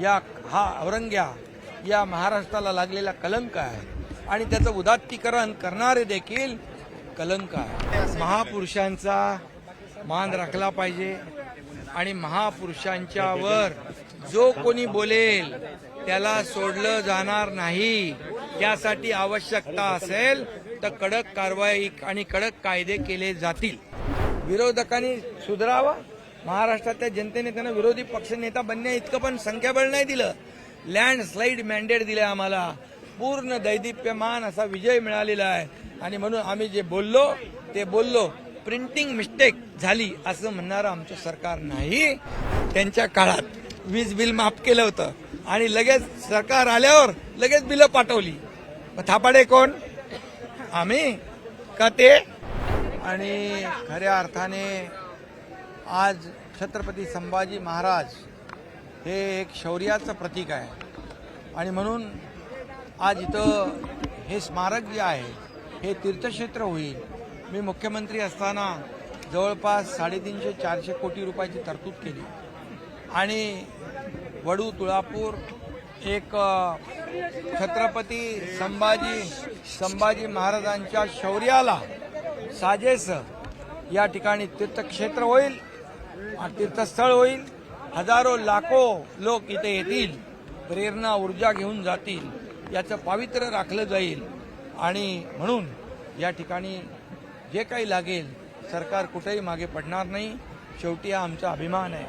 हा औरंग्या या महाराष्ट्राला लागलेला कलंक आहे आणि त्याचं उदात्तीकरण करणारे देखील कलंक आहे। महापुरुषांचा मान राखला पाहिजे आणि महापुरुषांच्या वर जो कोणी बोलेल त्याला सोडलं जाणार नाही। त्यासाठी आवश्यकता असेल तर कडक कारवाई आणि कडक कायदे केले जातील। विरोधकांनी सुधारावं। महाराष्ट्रातल्या जनतेने त्यांना विरोधी पक्षनेता बनण्या इतकं पण संख्याबळ नाही दिलं। लँडस्लाईड मॅन्डेट दिले आम्हाला। पूर्ण दैदिप्यमान असा विजय मिळालेला आहे आणि म्हणून आम्ही जे बोललो ते बोललो। प्रिंटिंग मिस्टेक झाली असं म्हणणारं आमचं सरकार नाही। त्यांच्या काळात वीज बिल माफ केलं होतं आणि लगेच सरकार आल्यावर लगेच बिलं पाठवली। थापाडे कोण? आम्ही का ते? आणि खऱ्या अर्थाने आज छत्रपती संभाजी महाराज हे एक शौर्याचं प्रतीक आहे आणि म्हणून आज इथं हे स्मारक जे आहे हे तीर्थक्षेत्र होईल। मी मुख्यमंत्री असताना जवळपास 350-400 कोटी रुपयाची तरतूद केली आणि वडू तुळापूर एक छत्रपती संभाजी महाराजांच्या शौर्याला साजेस या ठिकाणी तीर्थक्षेत्र होईल, तीर्थस्थळ होईल। हजारो लाखो लोक इथे येतील, प्रेरणा ऊर्जा घेऊन जातील, याचं पावित्र्य राखलं जाईल आणि म्हणून या ठिकाणी जे काही लागेल सरकार कुठेही मागे पडणार नाही। शेवटी हा आमचा अभिमान आहे,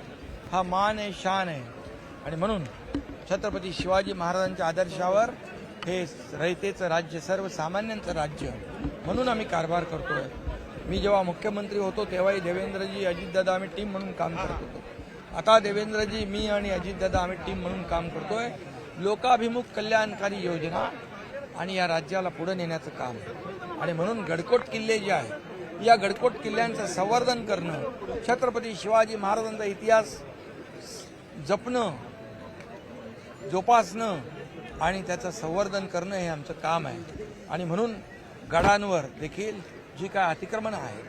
हा मान आहे, शान आहे आणि म्हणून छत्रपती शिवाजी महाराजांच्या आदर्शावर हे रयतेचं राज्य, सर्वसामान्यांचं राज्य म्हणून आम्ही कारभार करतोय। मी जेव्हा मुख्यमंत्री होतो तेव्हाही देवेंद्रजी, अजितदादा आम्ही टीम म्हणून काम करत होतो। आता देवेंद्रजी, मी आणि अजितदादा आम्ही टीम म्हणून काम करतोय। लोकाभिमुख कल्याणकारी योजना आणि या राज्याला पुढे नेण्याचं काम आणि म्हणून गडकोट किल्ले जे आहे या गडकोट किल्ल्यांचं संवर्धन करणं, छत्रपती शिवाजी महाराजांचा इतिहास जपणं, जोपासणं आणि त्याचं संवर्धन करणं हे आमचं काम आहे आणि म्हणून गडांवर देखील जी काय अतिक्रमण आहे,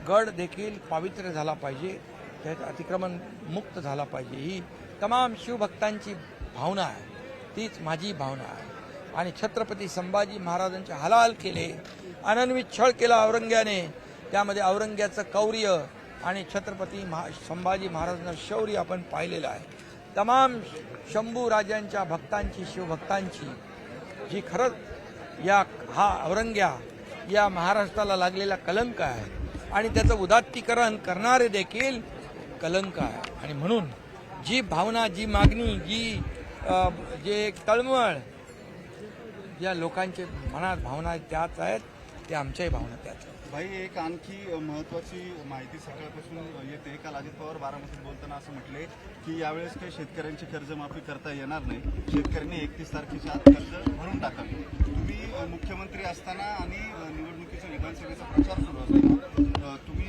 गड देखील पावित्र्य झाला पाहिजे, त्यात अतिक्रमण मुक्त झाला पाहिजे, ही तमाम शिवभक्तांची भावना आहे, तीच माझी भावना आहे। आणि छत्रपती संभाजी महाराजांचे हलाल केले, अनन्वित छळ केला औरंग्याने, त्यामध्ये औरंग्याचं कौर्य आणि छत्रपती संभाजी महाराजांचं शौर्य आपण पाहिलेलं आहे। तमाम शंभू राजांच्या भक्तांची, शिवभक्तांची जी खरंच हा औरंग्या या महाराष्ट्राला लागलेला कलंक आहे आणि त्याचं उदात्तीकरण करणारे देखील कलंक आहे आणि म्हणून जी भावना, जी मागणी, जे एक तळमळ ज्या लोकांचे मनात भावना आहेत त्याच आहेत, ते आमच्याही भावना त्याच आहेत। भाई, एक आणखी महत्त्वाची माहिती सकाळपासून येते। काल अजित पवार बारामतीत बोलताना असं म्हटले की यावेळेस काही शेतकऱ्यांची कर्जमाफी करता येणार नाही, शेतकऱ्यांनी 31 तारखेच्या आत कर्ज भरून टाकावे। तुम्ही मुख्यमंत्री असताना आणि निवडणुकीचा विधानसभेचा प्रचार सुरू असताना तुम्ही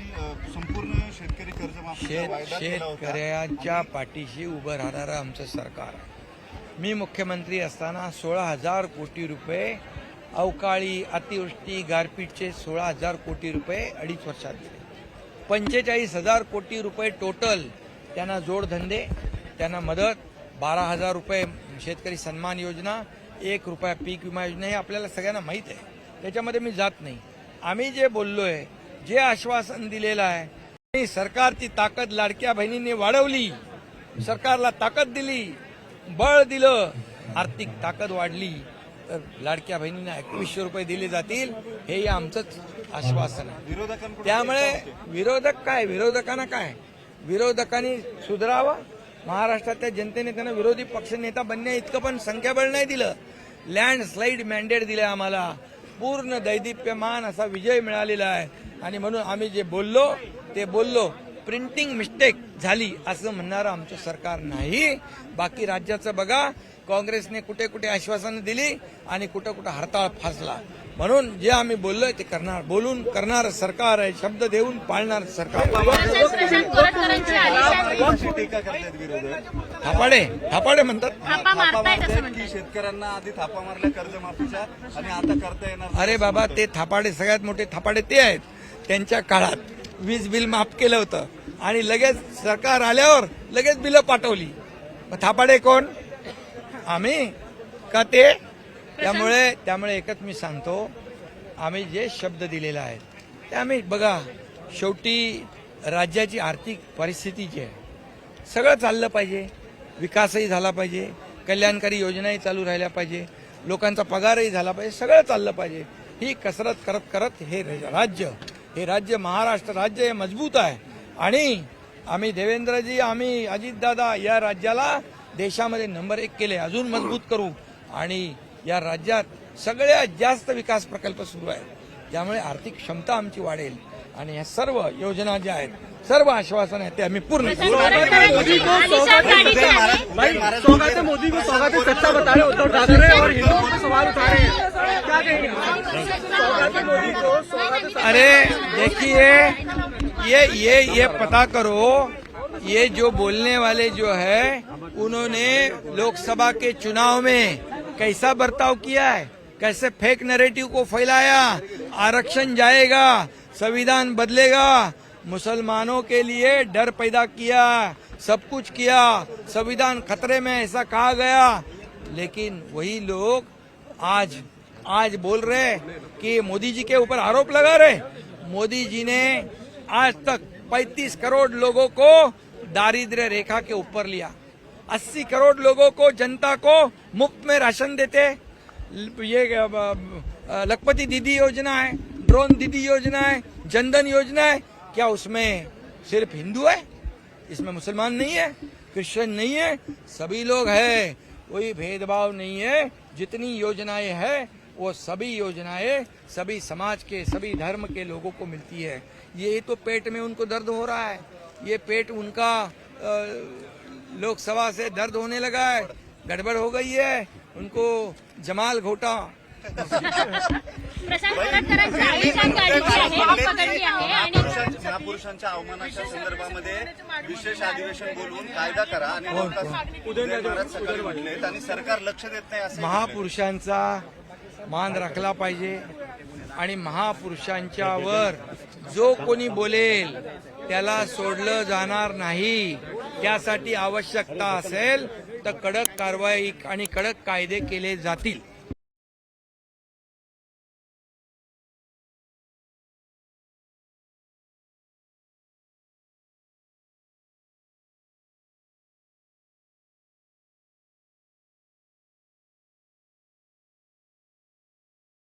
संपूर्ण शेतकरी कर्जमाफीचा वायदा केला होता। शेतकऱ्यांच्या पाठीशी उभं राहणारं आमचं सरकार आहे। मी मुख्यमंत्री असताना 16,000 कोटी रुपये अवकाळी, अतिवृष्टी, गारपीटचे 16,000 कोटी रुपये 2.5 वर्षात दिले। 45,000 कोटी रुपये टोटल त्यांना जोडधंदे, त्यांना मदत, 12,000 रुपये शेतकरी सन्मान योजना, 1 रुपया पीक विमा योजना, हे आपल्याला सगळ्यांना माहीत आहे, त्याच्यामध्ये मी जात नाही। आम्ही जे बोललोय, जे आश्वासन दिलेलं आहे, सरकारची ताकद लाडक्या बहिणींनी वाढवली, सरकारला ताकद दिली, बळ दिलं, आर्थिक ताकद वाढली, तर लाडक्या बहिणींना 2100 रुपये दिले जातील, हेही आमचंच आश्वासन आहे। त्यामुळे विरोधकांना काय, विरोधकांनी सुधारावं। महाराष्ट्रातल्या जनतेने त्यांना विरोधी पक्षनेता बनण्या इतकं पण संख्याबळ नाही दिलं। लँडस्लाईड मॅन्डेट दिले आम्हाला। पूर्ण दैदिप्यमान असा विजय मिळालेला आहे आणि म्हणून आम्ही जे बोललो ते बोललो। प्रिंटिंग मिस्टेक झाली असं म्हणणारं आमचं सरकार नाही। बाकी राज्याचं बघा, काँग्रेसने कुठे कुठे आश्वासनं दिली आणि कुठं कुठं हरताळ फासला। म्हणून जे आम्ही बोललोय ते करणार, बोलून करणार सरकार आहे, शब्द देऊन पाळणार सरकार। थापाडे म्हणतात, शेतकऱ्यांना आधी थापा मारल्या कर्जमाफीच्या आणि आता करता येणार। अरे बाबा, ते थापाडे, सगळ्यात मोठे थापाडे ते आहेत। त्यांच्या काळात वीज बिल माफ केलं होतं आणि लगेच सरकार आल्यावर लगेच बिलं पाठवली। थापाडे कोण? आम्ही का ते त्यामुळे एकच मी सांगतो, आम्ही जे शब्द दिलेला आहे ते आम्ही बघा, शेवटी राज्याची आर्थिक परिस्थिती जी आहे सगळं चाललं पाहिजे, विकासही झाला पाहिजे, कल्याणकारी योजनाही चालू राहिल्या पाहिजे, लोकांचा पगारही झाला पाहिजे, सगळं चाललं पाहिजे. ही कसरत करत करत हे राज्य महाराष्ट्र राज्य हे मजबूत आहे. आणि आम्ही देवेंद्रजी, आम्ही अजितदादा या राज्याला देशामध्ये नंबर 1 केले, अजून मजबूत करू. आणि या राज्यात सगळ्यात जास्त विकास प्रकल्प सुरू आहेत, त्यामुळे आर्थिक क्षमता आमची वाढेल आणि ह्या सर्व योजना ज्या आहेत, सर्व आश्वासन आहेत ते आम्ही पूर्ण करू. मोदी को स्वागत है, सच्चा बता रहे उद्धव ठाकरे और हिंदुओं पे सवाल उठा रहे हैं, क्या कहेंगे? मोदी को स्वागत। अरे देखिए, ये पता करो, ये जो बोलने वाले जो है उन्होंने लोकसभा के चुनाव में कैसा बर्ताव किया है, कैसे फेक नैरेटिव को फैलाया, आरक्षण जाएगा, संविधान बदलेगा, मुसलमानों के लिए डर पैदा किया, सब कुछ किया, संविधान खतरे में ऐसा कहा गया. लेकिन वही लोग आज बोल रहे कि मोदी जी के ऊपर आरोप लगा रहे. मोदी जी ने आज तक 35 करोड़ लोगों को दारिद्र्य रेखा के ऊपर लिया, 80 करोड़ लोगों को, जनता को मुफ्त में राशन देते. ये लखपति दीदी योजना है, ड्रोन दीदी योजना है, जनधन योजना है. क्या उसमें सिर्फ हिंदू है? इसमें मुसलमान नहीं है, क्रिश्चियन नहीं है, सभी लोग हैं. कोई भेदभाव नहीं है. जितनी योजनाएं हैं वो सभी योजनाएं सभी समाज के, सभी धर्म के लोगों को मिलती है. ये तो पेट में उनको दर्द हो रहा है, ये पेट उनका लोकसभा से दर्द होने लगा है, गड़बड़ हो गई है, उनको जमाल घोटा. महापुरुषांच्या अवमानाच्या संदर्भामध्ये विशेष अधिवेशन बोलवून कायदा करा आणि महाराज सकाळी म्हटलेत आणि सरकार लक्ष देत नाही असं. महापुरुषांचा मान राखला पाहिजे आणि महापुरुषांच्यावर जो कोणी बोलेल त्याला सोडलं जाणार नाही. त्यासाठी आवश्यकता असेल तर कडक कारवाई आणि कडक कायदे केले जातील.